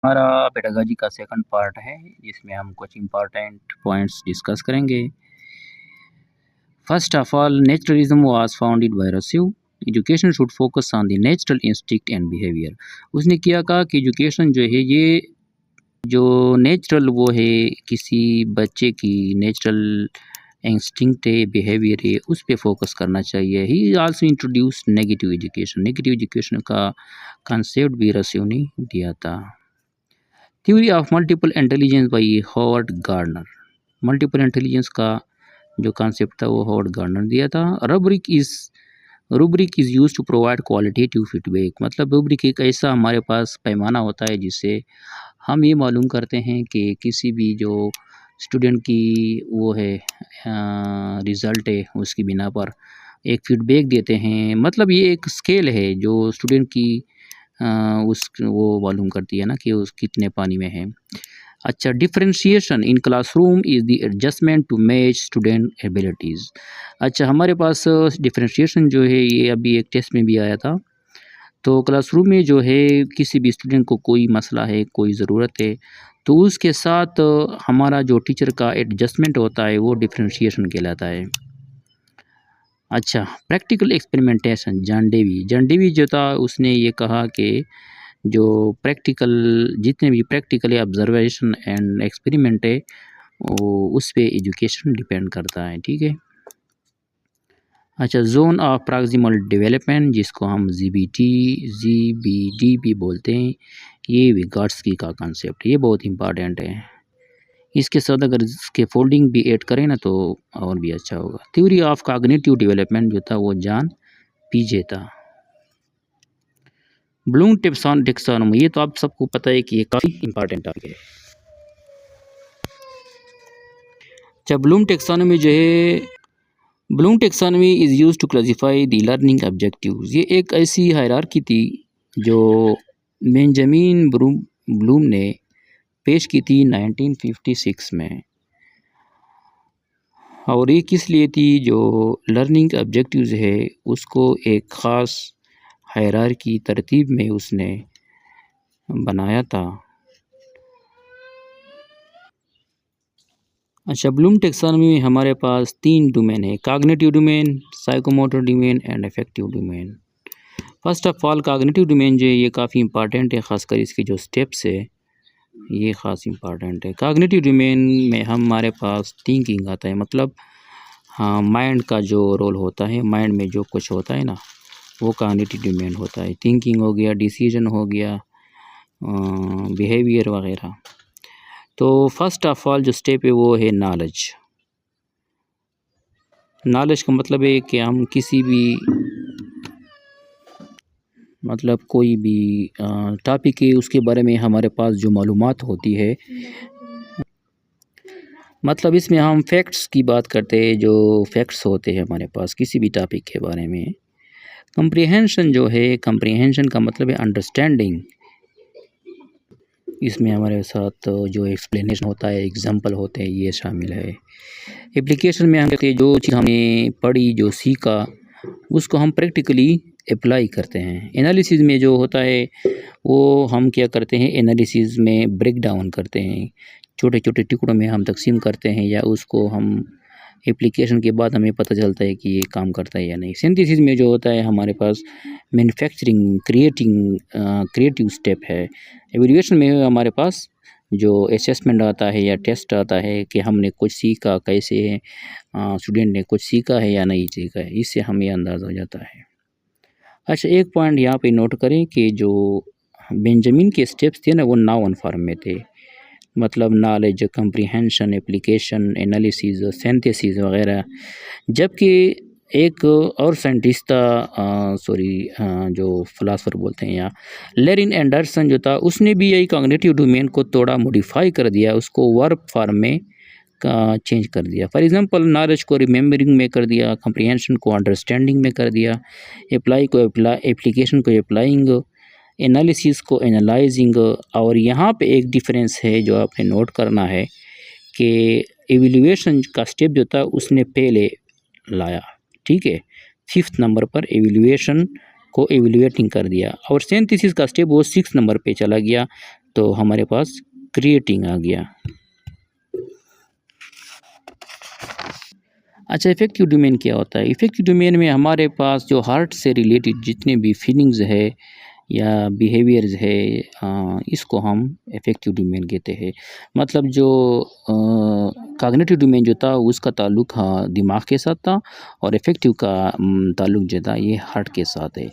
हमारा पेडागॉजी का second part है जिसमें हम कुछ इम्पोर्टेंट पॉइंट्स डिस्कस करेंगे। First of all, naturalism was founded by Rousseau. Education should focus on the natural instinct and behaviour. उसने क्या कहा कि एजुकेशन जो है ये जो नेचुरल वो है किसी बच्चे की नेचुरल इंस्टिंक्ट है, बिहेवियर है, उस पे फोकस करना चाहिए। He also introduced negative education. Negative education का कॉन्सेप्ट भी रस्यू ने दिया था। Theory of multiple intelligence by Howard Gardner. Multiple intelligence का जो कॉन्सेप्ट था वो हॉवर्ड गार्डनर दिया था। Rubric is use to provide qualitative feedback. मतलब रूब्रिक एक ऐसा हमारे पास पैमाना होता है जिससे हम ये मालूम करते हैं कि किसी भी जो स्टूडेंट की वो है रिज़ल्ट है उसकी बिना पर एक फीडबैक देते हैं। मतलब ये एक स्केल है जो स्टूडेंट की उस वो मालूम करती है ना कि उस कितने पानी में है। अच्छा, differentiation in classroom is the adjustment to match student abilities. अच्छा, हमारे पास डिफरेंशिएशन जो है ये अभी एक टेस्ट में भी आया था। तो क्लासरूम में जो है किसी भी स्टूडेंट को कोई मसला है, कोई ज़रूरत है, तो उसके साथ हमारा जो टीचर का एडजस्टमेंट होता है वो डिफरेंशिएशन कहलाता है। अच्छा, प्रैक्टिकल एक्सपेरिमेंटेशन। जॉन डेवी जो था उसने ये कहा कि जो प्रैक्टिकल जितने भी प्रैक्टिकली ऑब्जर्वेशन एंड एक्सपेरिमेंट है वो उस पे एजुकेशन डिपेंड करता है। ठीक है। अच्छा, जोन ऑफ प्रॉक्सिमल डेवलपमेंट जिसको हम जीबीडी भी बोलते हैं, ये विगाट्स्की का कॉन्सेप्ट, ये बहुत इंपॉर्टेंट है। इसके साथ अगर इसके फोल्डिंग भी ऐड करें ना तो और भी अच्छा होगा। थ्योरी ऑफ कॉग्निटिव डेवलपमेंट जो था वो जॉन पीजे था। ब्लूम टेक्सोनोमी, ये तो आप सबको पता है कि ये काफ़ी इंपॉर्टेंट टॉपिक है। अच्छा, ब्लूम टेक्सोनोमी जो है, Bloom taxonomy is use to classify the learning objectives. ये एक ऐसी हायरार्की थी जो बेंजामिन ब्लूम ने पेश की थी 1956 में। और ये किस लिए थी? जो लर्निंग ऑब्जेक्टिव्स है उसको एक ख़ास हायरार्की तरतीब में उसने बनाया था। अच्छा, ब्लूम टेक्सोनोमी में हमारे पास 3 डोमेन है, cognitive domain, psychomotor domain and affective domain. First of all cognitive domain जो है ये काफ़ी इंपॉर्टेंट है, ख़ासकर इसके जो स्टेप्स है ये ख़ास इंपॉर्टेंट है। कॉग्निटिव डोमेन में हमारे पास थिंकिंग आता है, मतलब हाँ माइंड का जो रोल होता है, माइंड में जो कुछ होता है ना वो कॉग्निटिव डोमेन होता है। थिंकिंग हो गया, डिसीजन हो गया, बिहेवियर वगैरह। तो फर्स्ट ऑफ ऑल जो स्टेप है वो है नॉलेज। नॉलेज का मतलब है कि हम किसी भी मतलब कोई भी टॉपिक है उसके बारे में हमारे पास जो मालूमात होती है, मतलब इसमें हम फैक्ट्स की बात करते हैं, जो फैक्ट्स होते हैं हमारे पास किसी भी टॉपिक के बारे में। कंप्रीहेंशन जो है, कंप्रीहेंशन का मतलब है अंडरस्टैंडिंग। इसमें हमारे साथ जो एक्सप्लेनेशन होता है, एग्जांपल होते हैं, ये शामिल है। एप्लीकेशन में हम कहते हैं जो चीज़ हमने पढ़ी, जो सीखा, उसको हम प्रैक्टिकली अप्लाई करते हैं। एनालिसिस में जो होता है वो हम क्या करते हैं, एनालिसिस में ब्रेक डाउन करते हैं, छोटे छोटे टुकड़ों में हम तकसीम करते हैं, या उसको हम एप्लीकेशन के बाद हमें पता चलता है कि ये काम करता है या नहीं। सिंथेसिस में जो होता है हमारे पास मैन्युफैक्चरिंग, क्रिएटिव स्टेप है। एवल्यूएशन में हमारे पास जो असेसमेंट आता है या टेस्ट आता है कि हमने कुछ सीखा, कैसे स्टूडेंट ने कुछ सीखा है या नहीं सीखा है, इससे हमें अंदाज़ा हो जाता है। अच्छा, एक पॉइंट यहाँ पे नोट करें कि जो बेंजामिन के स्टेप्स थे ना वो नाउन फॉर्म में थे, मतलब knowledge, comprehension, application, analysis, synthesis वगैरह। जबकि एक और साइंटिस्ट था, जो फिलासफर बोलते हैं या लेरिन एंडरसन जो था, उसने भी यही कॉग्निटिव डोमेन को थोड़ा मॉडिफाई कर दिया, उसको वर्ब फॉर्म में का चेंज कर दिया। फॉर एग्जांपल नॉलेज को रिमेंबरिंग में कर दिया, कंप्रीहेंशन को अंडरस्टैंडिंग में कर दिया, एप्लीकेशन को अप्लाइंग, एनालिसिस को एनालाइजिंग। और यहाँ पे एक डिफरेंस है जो आपने नोट करना है कि एवेल्यूएशन का स्टेप जो था उसने पहले लाया, ठीक है, 5th नंबर पर एवेल्यूएशन को एवेल्यूएटिंग कर दिया, और सिंथेसिस का स्टेप वो 6th नंबर पे चला गया, तो हमारे पास क्रिएटिंग आ गया। अच्छा, इफ़ेक्टिव डोमेन क्या होता है? इफ़ेक्टिव डोमेन में हमारे पास जो हार्ट से रिलेटेड जितने भी फीलिंग्स है या बिहेवियर्स है, इसको हम इफ़ेक्टिव डोमेन कहते हैं। मतलब जो कॉग्निटिव डोमेन जो था उसका ताल्लुक दिमाग के साथ था, और इफ़ेक्टिव का ताल्लुक जो था ये हार्ट के साथ है।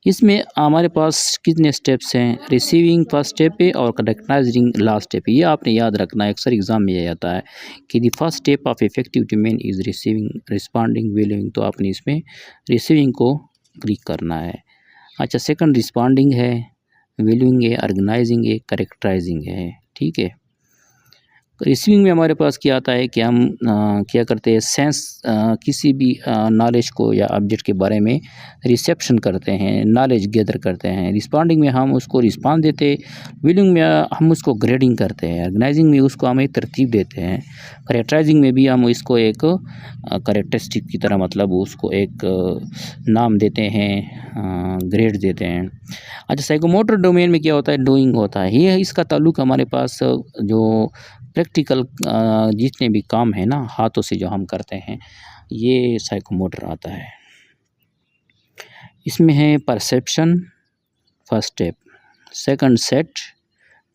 इसमें हमारे पास कितने स्टेप्स हैं? रिसीविंग फर्स्ट स्टेप है और रिकग्नाइजिंग लास्ट स्टेप है। ये आपने याद रखना है, अक्सर एग्ज़ाम में ये आता है कि the first step of effective domain is receiving, responding, valuing. तो आपने इसमें रिसीविंग को क्लिक करना है। अच्छा, सेकंड रिस्पॉन्डिंग है, वैल्यूइंग है, ऑर्गेनाइजिंग है, कैरेक्टराइजिंग है। ठीक है। रिसीविंग में हमारे पास क्या आता है कि हम क्या करते हैं, सेंस किसी भी नॉलेज को या ऑब्जेक्ट के बारे में रिसेप्शन करते हैं, नॉलेज गैदर करते हैं। रिस्पॉन्डिंग में हम उसको रिस्पॉन्स देते हैं, विलिंग में हम उसको ग्रेडिंग करते हैं, ऑर्गेनाइजिंग में उसको हम एक तरतीब देते हैं, कैरेक्टराइजिंग में भी हम इसको एक कैरेक्टरिस्टिक की तरह, मतलब उसको एक नाम देते हैं, ग्रेड देते हैं। अच्छा, साइकोमोटर डोमेन में क्या होता है, डूइंग होता है। ये इसका ताल्लुक हमारे पास जो प्रैक्टिकल जितने भी काम है ना, हाथों से जो हम करते हैं, ये साइकोमोटर आता है। इसमें है perception first step, second set,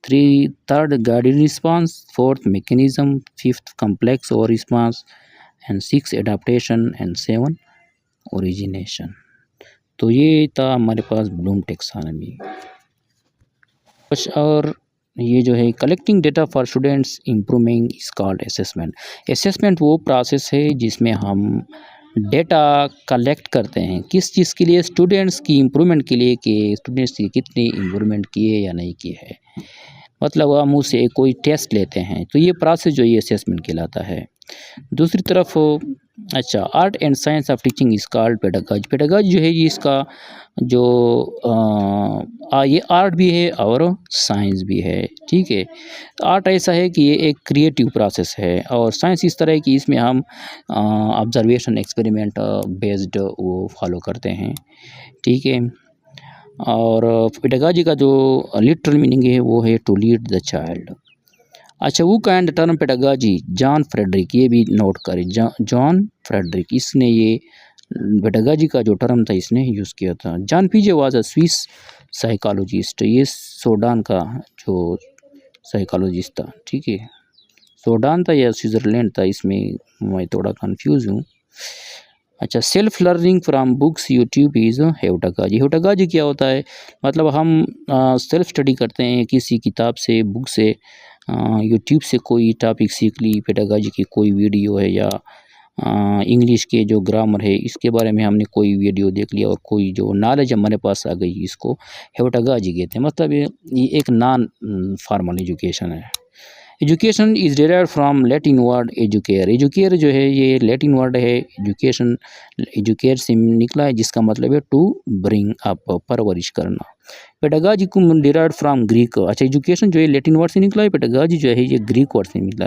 third guided response, fourth mechanism, fifth complex overt response, and six adaptation, and seven origination. तो ये था हमारे पास ब्लूम टैक्सोनॉमी। कुछ और ये जो है, collecting data for students improving is called assessment. Assessment वो प्रोसेस है जिसमें हम डेटा कलेक्ट करते हैं, किस चीज़ के लिए, स्टूडेंट्स की इम्प्रूवमेंट के लिए, कि स्टूडेंट्स की कितनी इम्प्रूवमेंट किए या नहीं किए है। मतलब हम उससे कोई टेस्ट लेते हैं, तो ये प्रोसेस जो ये असेसमेंट कहलाता है। दूसरी तरफ अच्छा, art and science of teaching is called pedagogy. Pedagogy जो है ये इसका जो ये आर्ट भी है और साइंस भी है। ठीक है। आर्ट ऐसा है कि ये एक क्रिएटिव प्रोसेस है, और साइंस इस तरह है कि इसमें हम ऑब्जर्वेशन, एक्सपेरिमेंट बेस्ड वो फॉलो करते हैं। ठीक है। और पेडागॉजी का जो लिटरल मीनिंग है वो है टू लीड द चाइल्ड। अच्छा, वो kind term pedagogy, John Frederick, ये भी नोट करें, जॉन फ्रेडरिक, इसने ये पेडागॉजी का जो टर्म था इसने यूज़ किया था। जॉन पिजे वाज अ स्विस साइकोलॉजिस्ट, ये सूडान का जो साइकोलॉजिस्ट था। ठीक है। सूडान था या स्विट्ज़रलैंड था, इसमें मैं थोड़ा कंफ्यूज हूँ। अच्छा, self learning from books YouTube is heutagogy. Heutagogy क्या होता है, मतलब हम सेल्फ स्टडी करते हैं किसी किताब से, बुक से, यूट्यूब से कोई टॉपिक सीख ली, पेडागॉजी की कोई वीडियो है, या इंग्लिश के जो ग्रामर है इसके बारे में हमने कोई वीडियो देख लिया और कोई जो नॉलेज हमारे पास आ गई, इसको हेटागॉजी कहते हैं। मतलब ये एक नॉन फॉर्मल एजुकेशन है। Education is derived from Latin word educare. Educare जो है ये लैटिन वर्ड है, एजुकेशन एजुकेयर से निकला है, जिसका मतलब है टू ब्रिंग अप, परवरिश करना। पेडागॉजी को डिराइव्ड फ्रॉम ग्रीक। अच्छा, एजुकेशन जो है लैटिन वर्ड से निकला है, पेडागॉजी जो है ये ग्रीक वर्ड से निकला